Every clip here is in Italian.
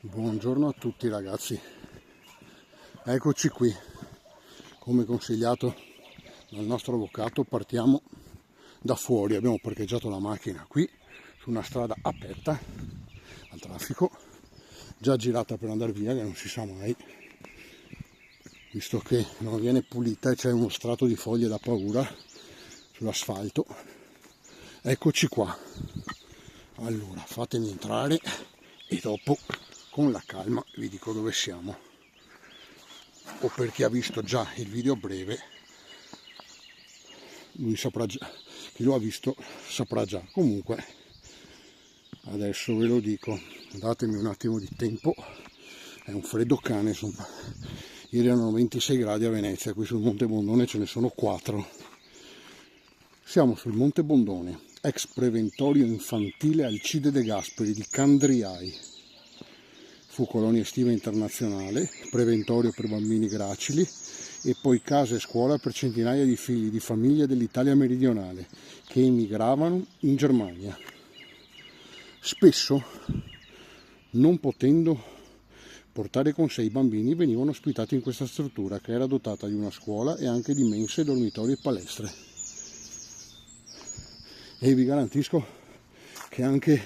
Buongiorno a tutti ragazzi, eccoci qui, come consigliato dal nostro avvocato partiamo da fuori, abbiamo parcheggiato la macchina qui su una strada aperta al traffico, già girata per andare via che non si sa mai, visto che non viene pulita e c'è uno strato di foglie da paura sull'asfalto. Eccoci qua, allora fatemi entrare e dopo con la calma vi dico dove siamo, o per chi ha visto già il video breve lui saprà già, chi lo ha visto saprà già. Comunque adesso ve lo dico, datemi un attimo di tempo, è un freddo cane, insomma. Ieri erano 26 gradi a Venezia, qui sul Monte Bondone ce ne sono 4. Siamo sul Monte Bondone, ex preventorio infantile Alcide De Gasperi di Candriai. Fu colonia estiva internazionale, preventorio per bambini gracili e poi casa e scuola per centinaia di figli di famiglie dell'Italia meridionale che emigravano in Germania. Spesso, non potendo portare con sé i bambini, venivano ospitati in questa struttura che era dotata di una scuola e anche di mense, dormitori e palestre. E vi garantisco che anche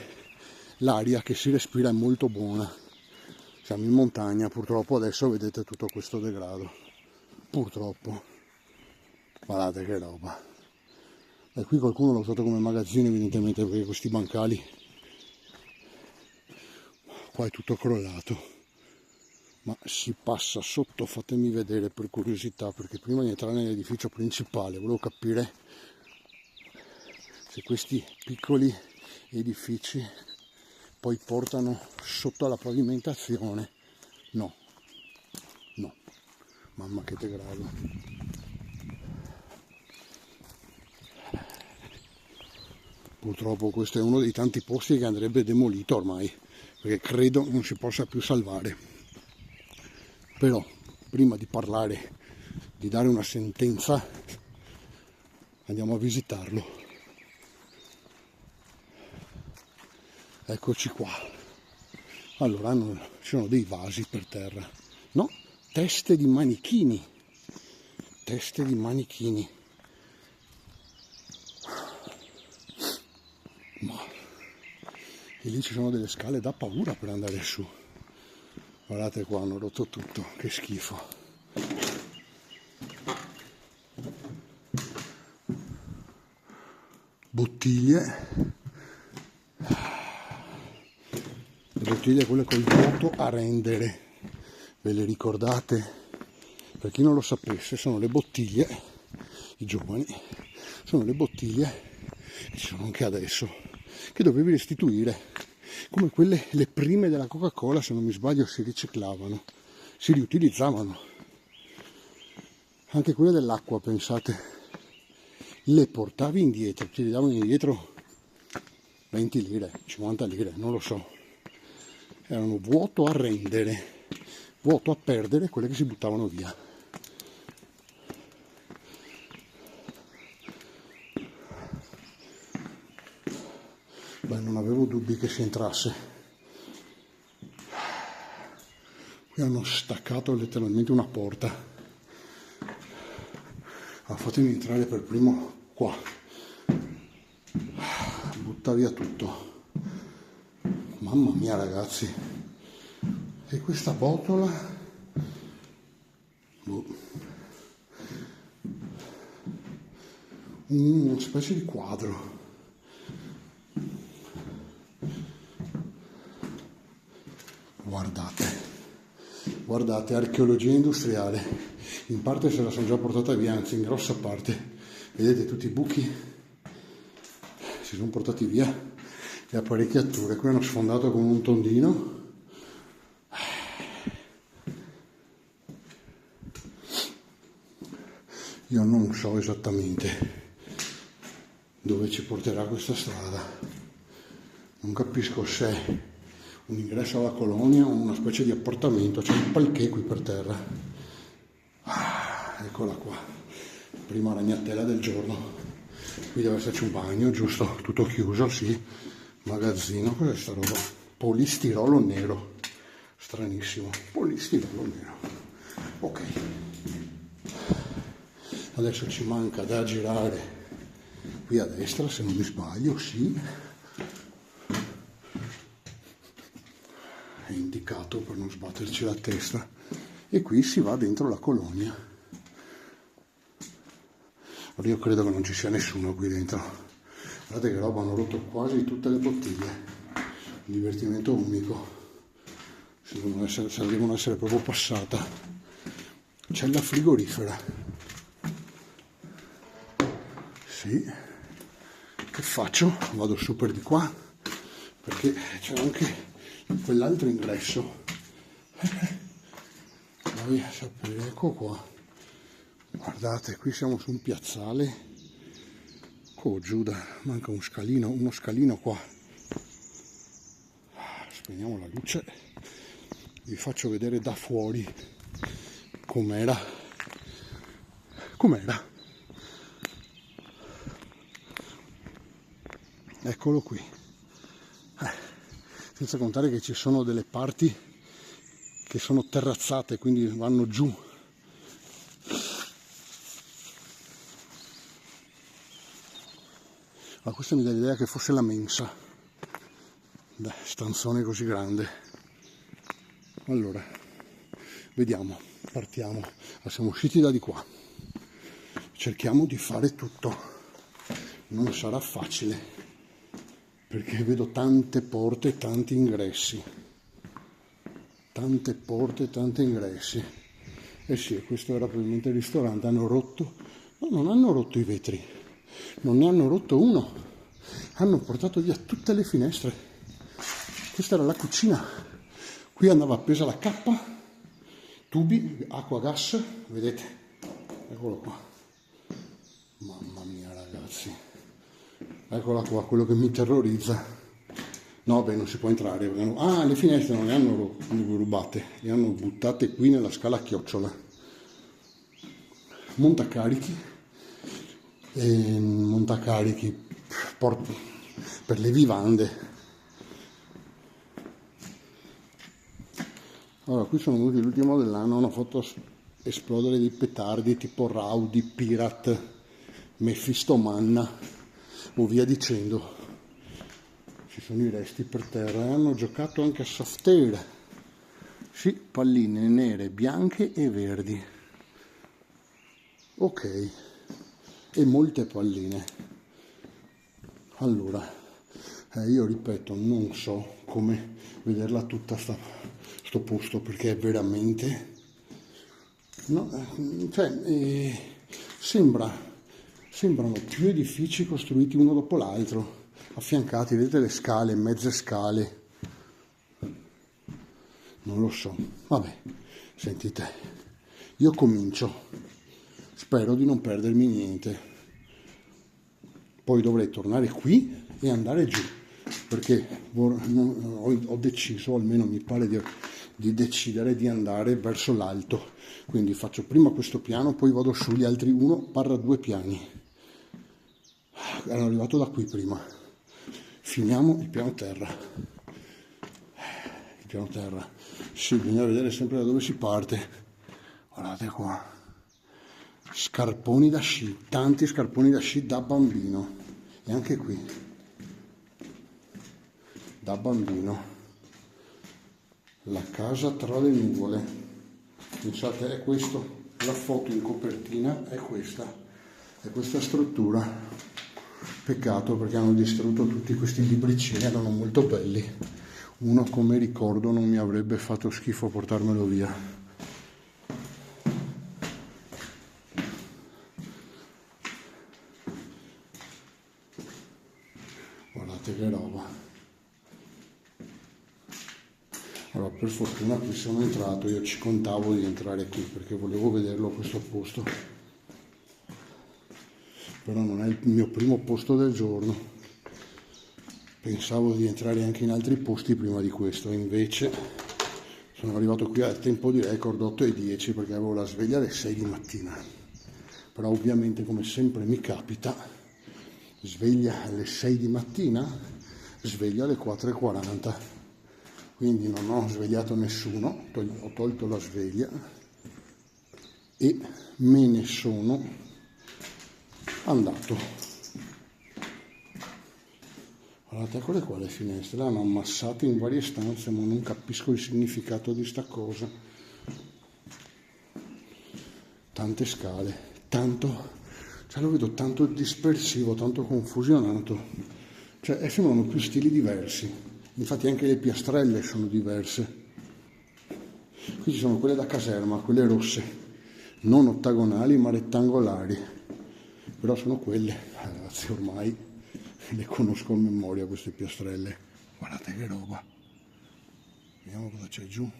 l'aria che si respira è molto buona. Siamo in montagna, purtroppo adesso vedete tutto questo degrado, purtroppo, guardate che roba. E qui qualcuno l'ha usato come magazzino evidentemente, perché questi bancali, qua è tutto crollato, ma si passa sotto, fatemi vedere per curiosità, perché prima di entrare nell'edificio principale volevo capire se questi piccoli edifici poi portano sotto alla pavimentazione. No, mamma che degrado. Purtroppo questo è uno dei tanti posti che andrebbe demolito ormai, perché credo non si possa più salvare. Però prima di parlare, di dare una sentenza, andiamo a visitarlo. Eccoci qua. Allora ci sono dei vasi per terra, no? Teste di manichini, ma e lì ci sono delle scale da paura per andare su. Guardate qua, hanno rotto tutto, che schifo. Bottiglie, le bottiglie quelle col vuoto a rendere, ve le ricordate? Per chi non lo sapesse, sono le bottiglie, i giovani, sono le bottiglie che ci sono anche adesso, che dovevi restituire, come quelle, le prime della Coca-Cola, se non mi sbaglio, si riciclavano, si riutilizzavano. Anche quelle dell'acqua, pensate, le portavi indietro, ti davano indietro 20 lire, 50 lire, non lo so. Erano vuoto a rendere, vuoto a perdere quelle che si buttavano via. Beh, non avevo dubbi che si entrasse. Qui hanno staccato letteralmente una porta. Allora, fatemi entrare per primo qua. Butta via tutto. Mamma mia ragazzi. E questa botola? Una specie di quadro. Guardate, archeologia industriale, in parte se la sono già portata via, anzi in grossa parte, vedete tutti i buchi, si sono portati via le apparecchiature, qui hanno sfondato con un tondino, io non so esattamente dove ci porterà questa strada, non capisco se un ingresso alla colonia o una specie di appartamento, c'è un palquet qui per terra. Eccola qua, prima ragnatela del giorno. Qui deve esserci un bagno, giusto? Tutto chiuso, sì. Magazzino, cos'è sta roba? Polistirolo nero. stranissimo, polistirolo nero. Ok, adesso ci manca da girare qui a destra, se non mi sbaglio, sì, è indicato per non sbatterci la testa, e qui si va dentro la colonia. Allora io credo che non ci sia nessuno qui dentro. Guardate che roba, hanno rotto quasi tutte le bottiglie, un divertimento unico, se devono essere proprio passata. C'è la frigorifera, sì, che faccio? Vado su per di qua, perché c'è anche quell'altro ingresso. Vai a sapere, ecco qua. Guardate, qui siamo su un piazzale. Oh Giuda, manca uno scalino qua. Spegniamo la luce, vi faccio vedere da fuori com'era. Eccolo qui. Senza contare che ci sono delle parti che sono terrazzate, quindi vanno giù. Ma questo mi dà l'idea che fosse la mensa. Beh, stanzone così grande. Allora, vediamo, partiamo. Siamo usciti da di qua. Cerchiamo di fare tutto. Non sarà facile, perché vedo tante porte e tanti ingressi. Tante porte e tanti ingressi. Eh sì, questo era probabilmente il ristorante. Hanno rotto... No, non hanno rotto i vetri. Non ne hanno rotto uno. Hanno portato via tutte le finestre. Questa era la cucina. Qui andava appesa la cappa, tubi, acqua, gas, vedete? Eccolo qua. Mamma mia ragazzi. Eccola qua, quello che mi terrorizza. No, beh, non si può entrare. Le finestre non le hanno rubate, le hanno buttate qui nella scala a chiocciola. Montacarichi. Per le vivande. Allora, qui sono venuti l'ultimo dell'anno, hanno fatto esplodere dei petardi tipo Rowdy, Pirat, Mefistomanna o via dicendo. Ci sono i resti per terra e hanno giocato anche a Softair. Sì, palline nere, bianche e verdi. Ok, e molte palline. Allora, io ripeto, non so come vederla tutta sto posto, perché è veramente... No, sembrano più edifici costruiti uno dopo l'altro, affiancati, vedete le scale, mezze scale. Non lo so, vabbè, sentite, io comincio, spero di non perdermi niente, poi dovrei tornare qui e andare giù, perché ho deciso, almeno mi pare di decidere di andare verso l'alto, quindi faccio prima questo piano, poi vado sugli altri 1/2 piani. Ero arrivato da qui prima, finiamo il piano terra. Sì, bisogna vedere sempre da dove si parte. Guardate qua, scarponi da sci, tanti scarponi da sci da bambino, e anche qui da bambino. La casa tra le nuvole, pensate, è questo, la foto in copertina è questa struttura. Peccato, perché hanno distrutto tutti questi libricini, erano molto belli. Uno, come ricordo, non mi avrebbe fatto schifo portarmelo via. Guardate che roba. Allora, per fortuna qui sono entrato, io ci contavo di entrare qui perché volevo vederlo questo posto, però non è il mio primo posto del giorno. Pensavo di entrare anche in altri posti prima di questo, invece sono arrivato qui a tempo di record 8:10, perché avevo la sveglia alle 6 di mattina, però ovviamente, come sempre mi capita, sveglia alle 6 di mattina, sveglia alle 4:40, quindi non ho svegliato nessuno, ho tolto la sveglia e me ne sono andato. Guardate, eccole qua le finestre, le hanno ammassate in varie stanze, ma non capisco il significato di sta cosa. Tante scale, tanto, cioè lo vedo tanto dispersivo, tanto confusionato, cioè sembrano più stili diversi, infatti anche le piastrelle sono diverse. Qui ci sono quelle da caserma, quelle rosse, non ottagonali ma rettangolari, però sono quelle, ragazzi, ormai le conosco a memoria queste piastrelle. Guardate che roba, vediamo cosa c'è giù.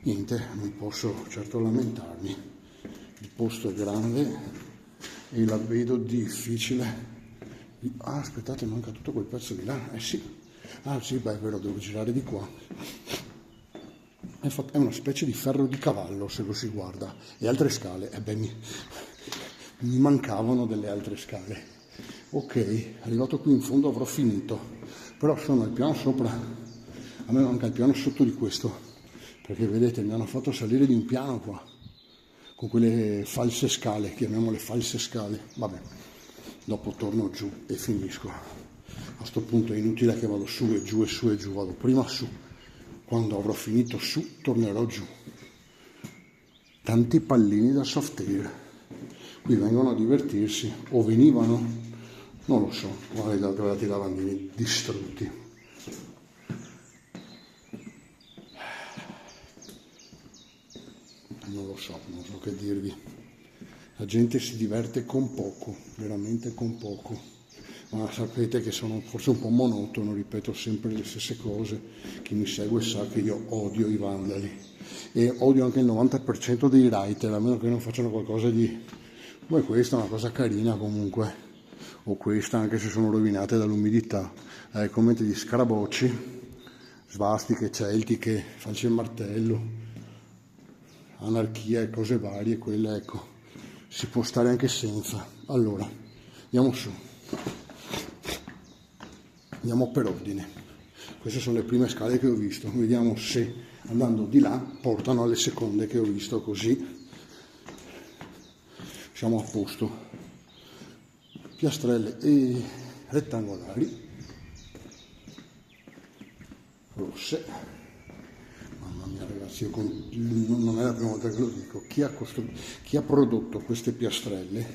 Niente, non posso certo lamentarmi, il posto è grande e la vedo difficile. Ah, aspettate, manca tutto quel pezzo di là, sì, ah sì, beh, però devo girare di qua. È una specie di ferro di cavallo se lo si guarda, e altre scale, mi mancavano delle altre scale. Ok, arrivato qui in fondo avrò finito, però sono al piano sopra, a me manca il piano sotto di questo. Perché vedete, mi hanno fatto salire di un piano qua, con quelle false scale, chiamiamole false scale. Vabbè, dopo torno giù e finisco. A sto punto è inutile che vado su e giù e su e giù, vado prima su. Quando avrò finito su, tornerò giù. Tanti pallini da soft air. Qui vengono a divertirsi, o venivano, non lo so. Guardate i lavandini distrutti. Non so che dirvi. La gente si diverte con poco, veramente con poco. Ma sapete che sono forse un po' monotono, ripeto sempre le stesse cose. Chi mi segue sa che io odio i vandali e odio anche il 90% dei writer, a meno che non facciano qualcosa di... Come questa, una cosa carina comunque, o questa, anche se sono rovinate dall'umidità. Come gli scarabocci, svastiche, celtiche, falce e martello, anarchia e cose varie, quelle, ecco, si può stare anche senza. Allora, andiamo su, andiamo per ordine. Queste sono le prime scale che ho visto, vediamo se andando di là portano alle seconde che ho visto, così siamo a posto. Piastrelle e rettangolari rosse. Mamma mia ragazzi, non è la prima volta che lo dico, chi ha prodotto queste piastrelle,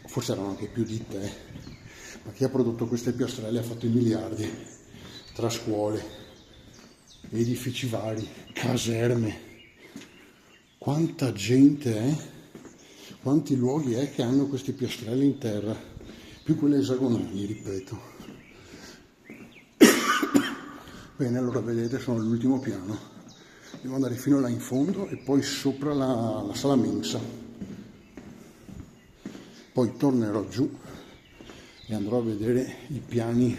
forse erano anche più di te, ma chi ha prodotto queste piastrelle ha fatto i miliardi, tra scuole, edifici vari, caserme, quanta gente è, quanti luoghi è che hanno queste piastrelle in terra, più quelle esagonali, ripeto. Bene, allora vedete, sono all'ultimo piano, devo andare fino là in fondo e poi sopra la sala mensa, poi tornerò giù e andrò a vedere i piani,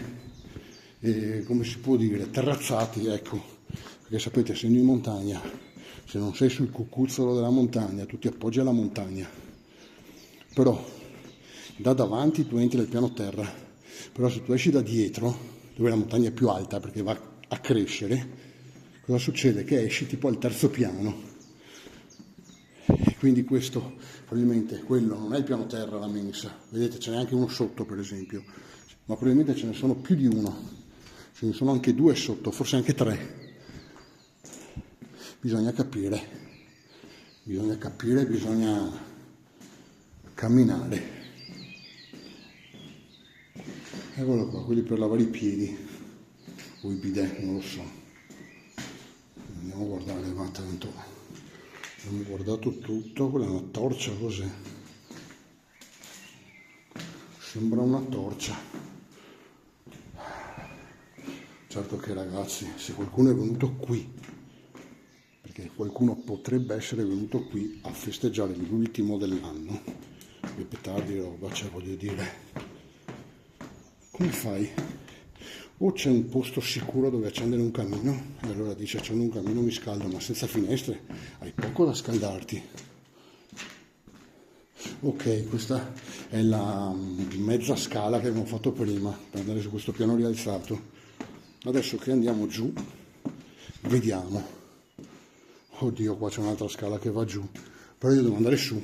come si può dire, terrazzati, ecco, perché sapete, essendo in montagna, se non sei sul cucuzzolo della montagna, tu ti appoggi alla montagna, però da davanti tu entri nel piano terra, però se tu esci da dietro, dove la montagna è più alta perché va a crescere, cosa succede? Che esci tipo al terzo piano, e quindi questo probabilmente, quello non è il piano terra, la mensa, vedete ce n'è anche uno sotto per esempio, ma probabilmente ce ne sono più di uno, ce ne sono anche due sotto, forse anche tre. Bisogna capire, bisogna camminare. Eccolo qua, quelli per lavare i piedi o i bidet, non lo so. Andiamo a guardare, ma tanto abbiamo guardato tutto. Quella è una torcia, cos'è? Sembra una torcia. Certo che ragazzi, se qualcuno è venuto qui, perché qualcuno potrebbe essere venuto qui a festeggiare l'ultimo dell'anno, i petardi e roba, cioè voglio dire, come fai? O c'è un posto sicuro dove accendere un camino, e allora dici accendo un camino mi scaldo, ma senza finestre hai poco da scaldarti. Ok, questa è la mezza scala che abbiamo fatto prima per andare su questo piano rialzato. Adesso che andiamo giù, vediamo. Oddio, qua c'è un'altra scala che va giù, però io devo andare su,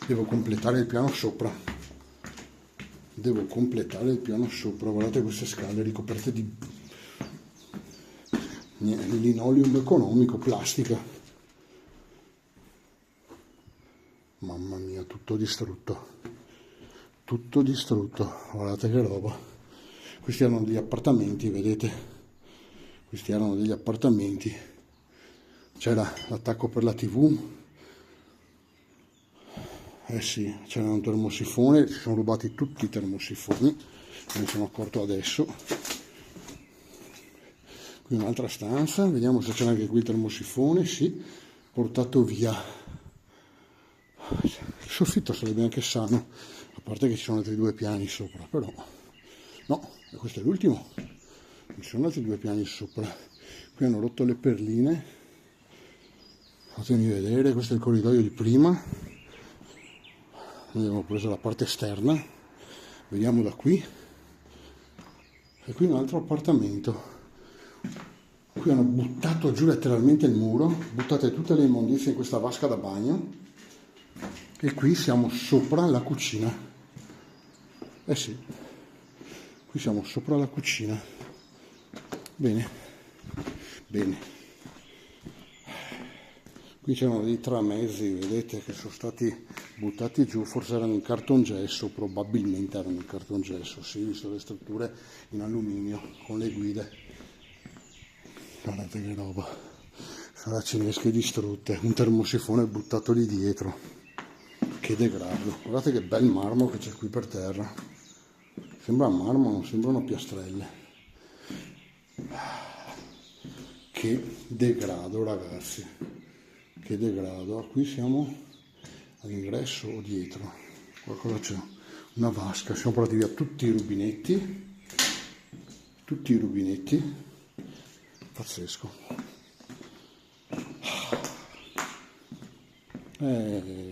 devo completare il piano sopra. Guardate queste scale ricoperte di linoleum economico, plastica. Mamma mia, tutto distrutto, guardate che roba. Questi erano degli appartamenti, vedete? Questi erano degli appartamenti. C'era l'attacco per la TV. Eh sì, c'era un termosifone, si sono rubati tutti i termosifoni, me ne sono accorto adesso. Qui un'altra stanza, vediamo se c'era anche qui il termosifone, sì, portato via. Il soffitto sarebbe anche sano, a parte che ci sono altri 2 piani sopra, però no, questo è l'ultimo, ci sono altri 2 piani sopra. Qui hanno rotto le perline, fatemi vedere, questo è il corridoio di prima. Noi abbiamo preso la parte esterna, vediamo da qui. E qui un altro appartamento. Qui hanno buttato giù letteralmente il muro, buttate tutte le immondizie in questa vasca da bagno. E qui siamo sopra la cucina. Eh sì, qui siamo sopra la cucina. Bene. Qui c'erano dei tramezzi, vedete, che sono stati buttati giù, forse erano in cartongesso, probabilmente erano in cartongesso, sì, visto le strutture in alluminio con le guide. Guardate che roba, saracinesche distrutte, un termosifone buttato lì dietro, che degrado. Guardate che bel marmo che c'è qui per terra, sembra marmo, non sembrano piastrelle. Che degrado, ragazzi, che degrado. Qui siamo all'ingresso o dietro, qualcosa c'è, una vasca, siamo portati via tutti i rubinetti, pazzesco.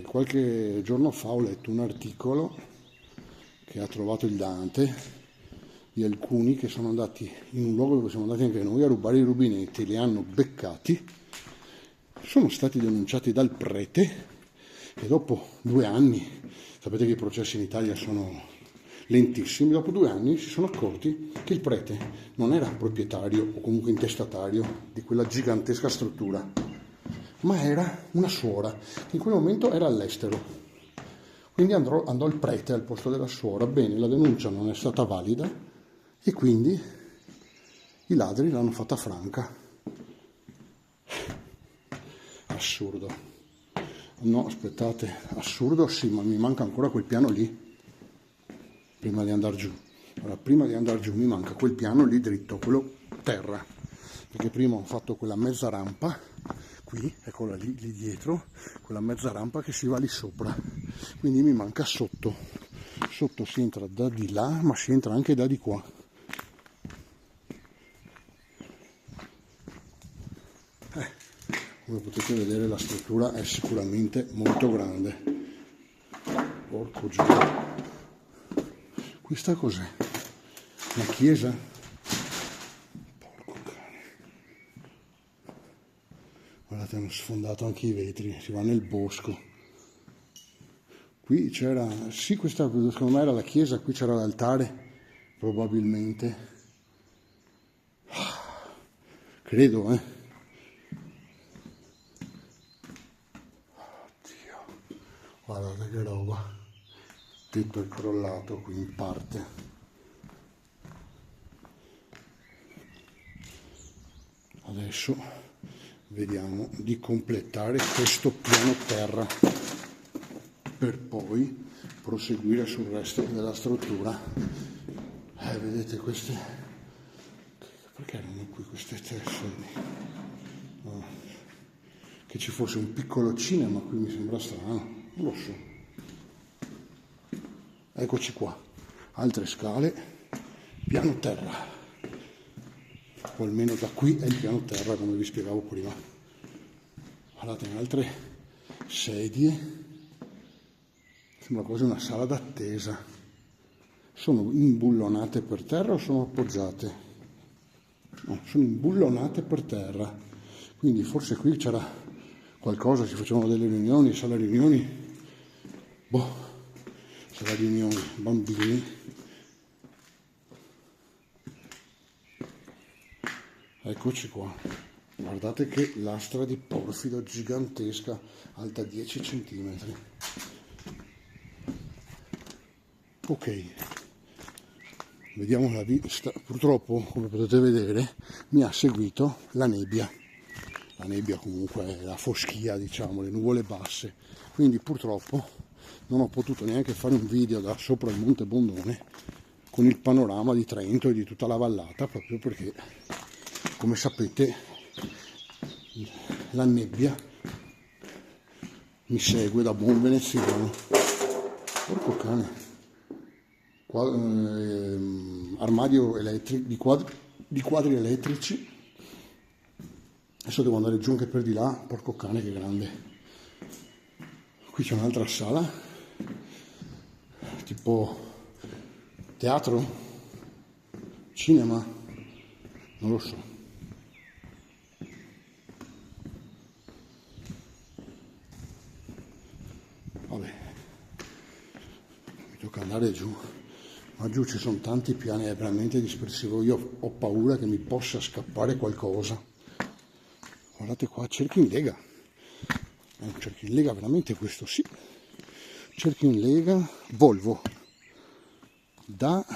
Qualche giorno fa ho letto un articolo che ha trovato il Dante di alcuni che sono andati in un luogo dove siamo andati anche noi a rubare i rubinetti, li hanno beccati, sono stati denunciati dal prete e dopo 2 anni, sapete che i processi in Italia sono lentissimi, dopo 2 anni si sono accorti che il prete non era proprietario o comunque intestatario di quella gigantesca struttura, ma era una suora che in quel momento era all'estero. Quindi andò il prete al posto della suora. Bene, la denuncia non è stata valida e quindi i ladri l'hanno fatta franca. Assurdo. No, aspettate, assurdo sì, ma mi manca ancora quel piano lì prima di andare giù. Allora, prima di andare giù mi manca quel piano lì dritto, quello terra, perché prima ho fatto quella mezza rampa qui, eccola lì dietro, quella mezza rampa che si va lì sopra, quindi mi manca sotto si entra da di là, ma si entra anche da di qua. Come potete vedere la struttura è sicuramente molto grande. Porco giù. Questa cos'è? Una chiesa? Porco cane. Guardate, hanno sfondato anche i vetri, si va nel bosco. Qui c'era, sì, questa secondo me era la chiesa, qui c'era l'altare, probabilmente. Credo, Oddio. Guardate che roba. Il tetto è crollato qui in parte. Adesso vediamo di completare questo piano terra per poi proseguire sul resto della struttura. Vedete queste, perché erano qui queste tessere? Che ci fosse un piccolo cinema qui mi sembra strano, non lo so. Eccoci qua, altre scale, piano terra, o almeno da qui è il piano terra come vi spiegavo prima. Guardate, altre sedie, Sembra quasi una sala d'attesa. Sono imbullonate per terra o sono appoggiate? No, sono imbullonate per terra. Quindi forse qui c'era qualcosa, si facevano delle riunioni, sala riunioni. Boh, sala riunioni, bambini. Eccoci qua. Guardate che lastra di porfido gigantesca, alta 10 centimetri. Ok, vediamo la vista. Purtroppo, come potete vedere, mi ha seguito la nebbia. La nebbia comunque è la foschia, diciamo, le nuvole basse. Quindi purtroppo non ho potuto neanche fare un video da sopra il Monte Bondone con il panorama di Trento e di tutta la vallata, proprio perché, come sapete, la nebbia mi segue da buon veneziano. Porco cane. Armadio elettrico di quadri elettrici. Adesso devo andare giù anche per di là. Porco cane, che grande. Qui c'è un'altra sala, tipo teatro, cinema, non lo so. Vabbè, mi tocca andare giù. Ma giù ci sono tanti piani, è veramente dispersivo. Io ho paura che mi possa scappare qualcosa. Guardate qua, cerchio in lega. È un cerchio in lega, veramente questo sì. Cerchio in lega, Volvo. Da...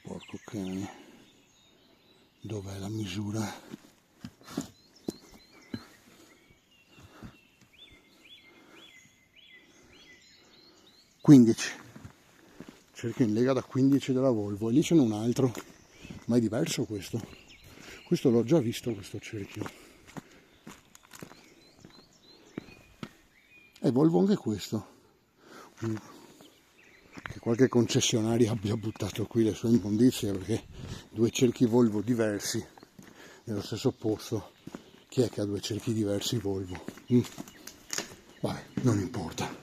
Porco cane. Dov'è la misura? Cerchio in lega da 15 della Volvo, e lì ce n'è un altro, ma è diverso questo l'ho già visto, questo cerchio. È Volvo anche questo, che qualche concessionario abbia buttato qui le sue immondizie, perché due cerchi Volvo diversi nello stesso posto. Chi è che ha due cerchi diversi Volvo? Vabbè, non importa.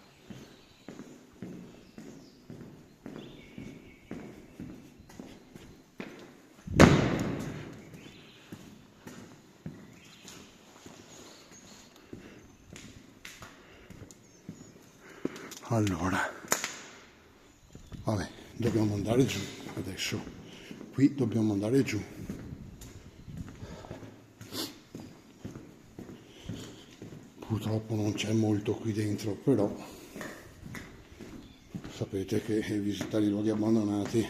Allora, vabbè, dobbiamo andare giù adesso. Qui dobbiamo andare giù. Purtroppo non c'è molto qui dentro, però sapete che visitare i luoghi abbandonati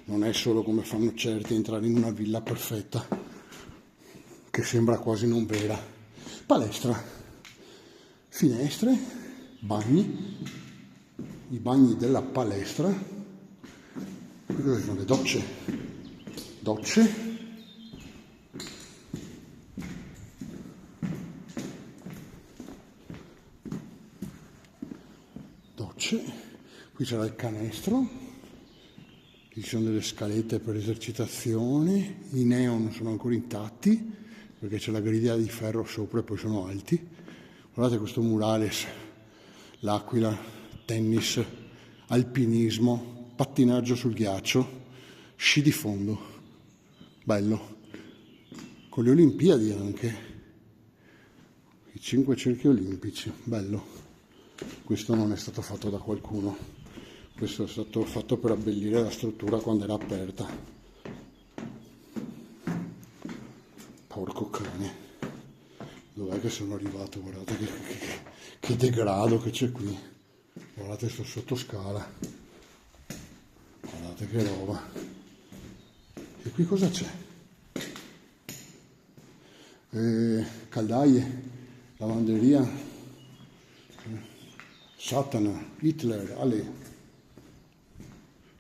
non è solo, come fanno certi, entrare in una villa perfetta, che sembra quasi non vera. Palestra, finestre, bagni. I bagni della palestra. Qui cosa sono? Le docce. Qui c'era il canestro, qui ci sono delle scalette per esercitazioni, i neon sono ancora intatti perché c'è la griglia di ferro sopra e poi sono alti. Guardate questo murales, l'aquila, tennis, alpinismo, pattinaggio sul ghiaccio, sci di fondo, bello, con le Olimpiadi anche, i 5 cerchi olimpici, bello. Questo non è stato fatto da qualcuno, questo è stato fatto per abbellire la struttura quando era aperta. Porco cane, dov'è che sono arrivato? Guardate che degrado che c'è qui. Guardate, sto sotto scala, guardate che roba. E qui cosa c'è? Caldaie, lavanderia, Satana, Hitler, Ale.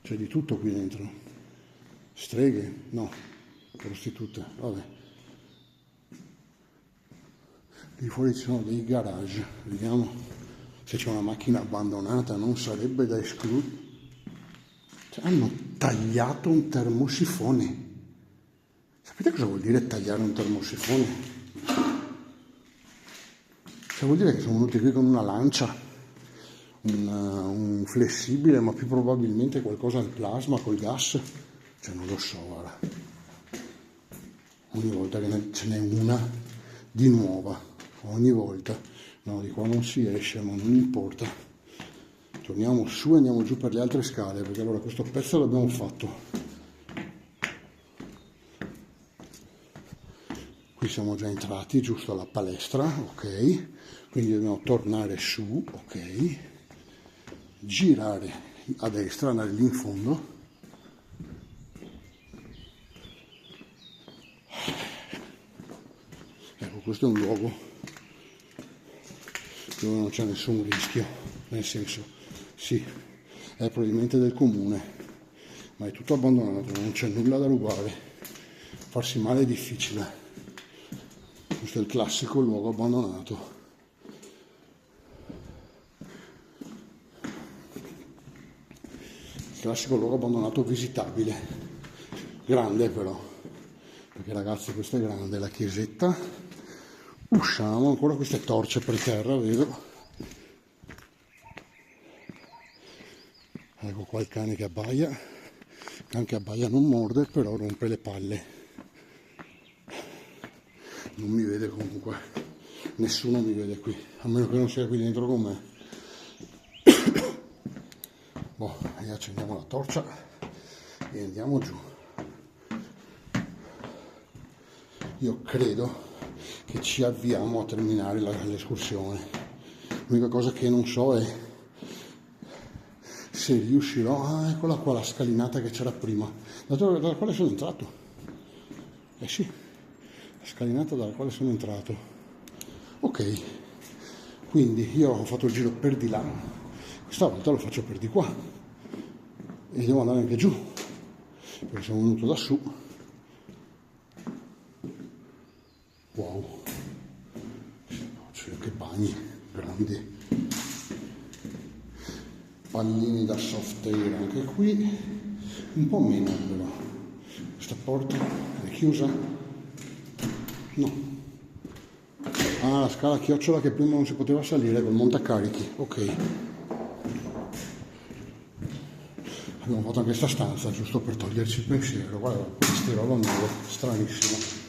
C'è di tutto qui dentro. Streghe? No, prostitute, vabbè. Lì fuori ci sono dei garage, vediamo se c'è una macchina abbandonata, non sarebbe da escludere. Cioè, hanno tagliato un termosifone. Sapete cosa vuol dire tagliare un termosifone? Cioè vuol dire che sono venuti qui con una lancia, un flessibile, ma più probabilmente qualcosa al plasma, col gas. Cioè non lo so, guarda. Ogni volta che ce n'è una di nuova, ogni volta. No, di qua non si esce, ma non importa. Torniamo su e andiamo giù per le altre scale, perché allora questo pezzo l'abbiamo fatto. Qui siamo già entrati giusto alla palestra, ok, quindi dobbiamo tornare su, ok, girare a destra, andare lì in fondo, ecco, questo è un luogo dove non c'è nessun rischio, nel senso, sì, è probabilmente del comune, ma è tutto abbandonato, non c'è nulla da rubare, farsi male è difficile. Questo è il classico luogo abbandonato. Il classico luogo abbandonato visitabile. Grande però. Perché ragazzi questo è grande, la chiesetta. Usciamo, ancora queste torce per terra, vedo. Ecco qua il cane che abbaia. Il cane che abbaia non morde, però rompe le palle. Non mi vede comunque, nessuno mi vede qui, a meno che non sia qui dentro con me. Boh, e accendiamo la torcia e andiamo giù. Io credo che ci avviamo a terminare l'escursione. L'unica cosa che non so è se riuscirò. Ah, eccola qua la scalinata che c'era prima, dalla quale sono entrato. Eh sì, la scalinata dalla quale sono entrato. Ok, quindi io ho fatto il giro per di là, questa volta lo faccio per di qua e devo andare anche giù perché sono venuto da su. Wow, cioè, che bagni grandi, pallini da soft air anche qui, un po' meno però. Questa porta è chiusa? No. Ah, la scala a chiocciola che prima non si poteva salire col montacarichi, ok. Abbiamo fatto anche questa stanza giusto per toglierci il pensiero. Guarda, stirolo nuovo, stranissimo.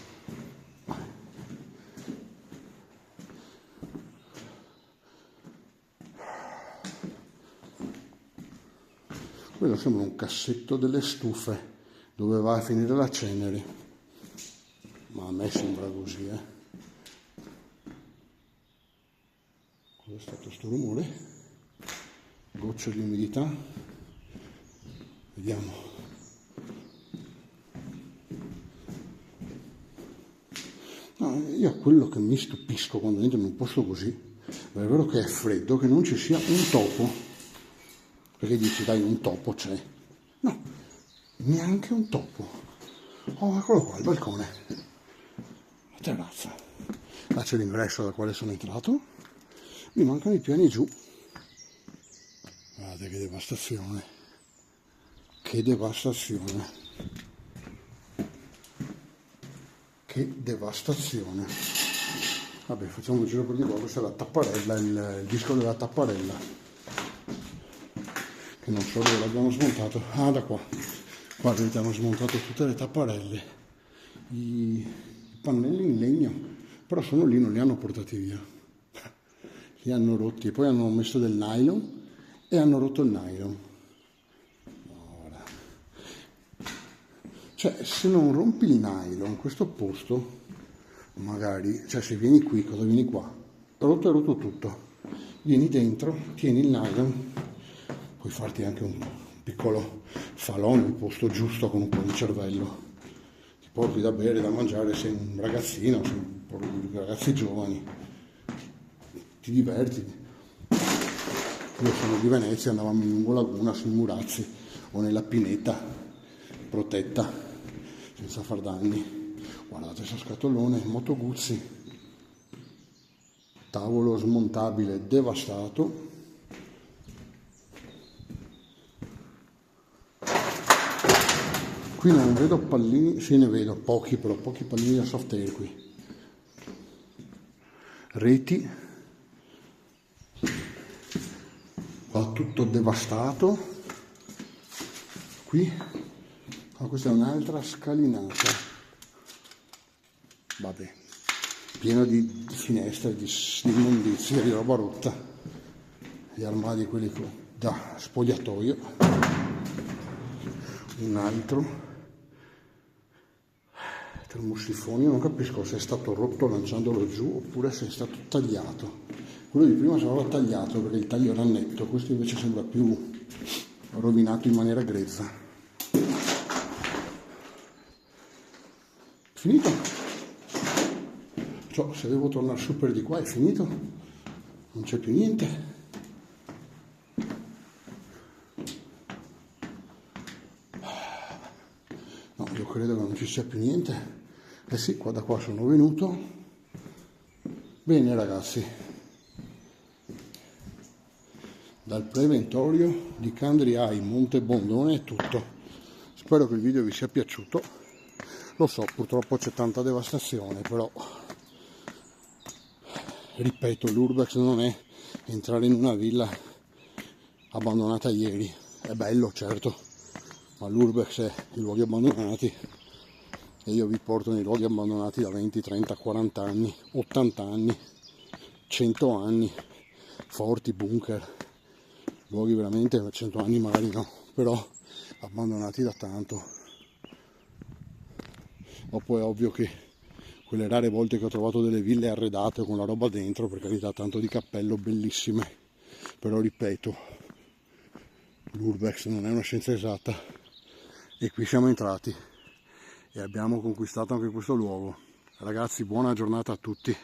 Quello sembra un cassetto delle stufe dove va a finire la cenere, ma a me sembra così, Cosa è stato sto rumore? Gocce di umidità. Vediamo. No, io quello che mi stupisco quando entro in un posto così, è vero che è freddo, che non ci sia un topo. Perché dici, dai, un topo c'è. No, neanche un topo. Oh, eccolo qua, il balcone. La terrazza. Là c'è l'ingresso dal quale sono entrato. Mi mancano i piani giù. Guardate che devastazione. Che devastazione. Che devastazione. Vabbè, facciamo un giro per di qua. Questa è la tapparella, il disco della tapparella. Che non so dove l'abbiamo smontato. Ah, da qua. Qua vedete, hanno smontato tutte le tapparelle. I pannelli in legno. Però sono lì, non li hanno portati via. Li hanno rotti. E poi hanno messo del nylon e hanno rotto il nylon. Ora. Cioè, se non rompi il nylon, questo posto, magari, cioè se vieni qui, cosa vieni qua? Rotto è rotto tutto. Vieni dentro, tieni il nylon. Puoi farti anche un piccolo falò nel posto giusto con un po' di cervello. Ti porti da bere, da mangiare, sei un ragazzino, sei ragazzi giovani. Ti diverti. Io sono di Venezia, andavamo in lungo laguna sui Murazzi o nella pineta protetta senza far danni. Guardate questo scatolone, Moto Guzzi. Tavolo smontabile devastato. Qui non vedo pallini, sì ne vedo, pochi però, pochi pallini da soft air qui. Reti tutto devastato. Qui, questa è un'altra scalinata, vabbè, pieno di finestre, di immondizie, di roba rotta, gli armadi quelli da spogliatoio. Un altro termosifoni, non capisco se è stato rotto lanciandolo giù oppure se è stato tagliato. Quello di prima sembrava tagliato perché il taglio era netto, questo invece sembra più rovinato in maniera grezza. Finito? Cioè, se devo tornare su per di qua è finito? Non c'è più niente? No, io credo che non ci sia più niente. Eh sì, da qua sono venuto. Bene ragazzi, dal preventorio di Candriai Monte Bondone è tutto. Spero che il video vi sia piaciuto. Lo so, purtroppo c'è tanta devastazione, però ripeto, l'urbex non è entrare in una villa abbandonata ieri. È bello, certo, ma l'urbex è i luoghi abbandonati e io vi porto nei luoghi abbandonati da 20, 30, 40 anni, 80 anni, 100 anni, forti, bunker, luoghi veramente da 100 anni magari no, però abbandonati da tanto. Dopo è ovvio che quelle rare volte che ho trovato delle ville arredate con la roba dentro, per carità, tanto di cappello, bellissime, però ripeto, l'urbex non è una scienza esatta e qui siamo entrati e abbiamo conquistato anche questo luogo. Ragazzi, buona giornata a tutti.